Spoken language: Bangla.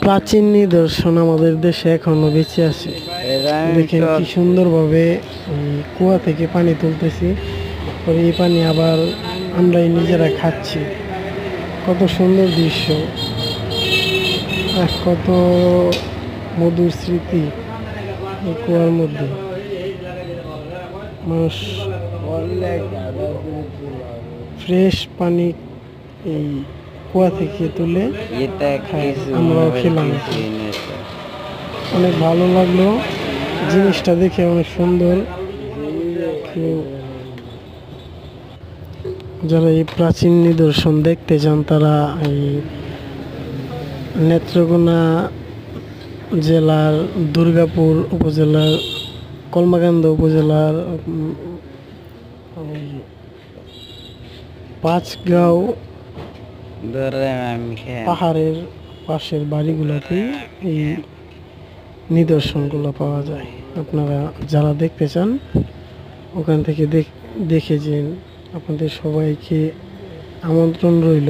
প্রাচীন নিদর্শন আমাদের দেশে এখনো বেঁচে আছে। দেখেন কি সুন্দরভাবে কুয়া থেকে পানি তুলতেছি, পরে এই পানি আবার আমরাই নিজেরা খাচ্ছি। কত সুন্দর দৃশ্য, কত মধুর স্মৃতি এই কুয়ার মধ্যে। মানুষ ফ্রেশ পানি এই কুয়া থেকে তুলে খায়, আমরাও খেলাম। অনেক ভালো লাগলো জিনিসটা দেখে, অনেক সুন্দর। যারা এই প্রাচীন নিদর্শন দেখতে চান তারা এই নেত্রকোনা জেলার দুর্গাপুর উপজেলার কলমাকান্দা উপজেলার পাঁচগাঁও পাহাড়ের পাশের বাড়িগুলোতে এই নিদর্শনগুলো পাওয়া যায়। আপনারা যারা দেখতে চান ওখান থেকে দেখে যান। আপনাদের সবাইকে আমন্ত্রণ রইল।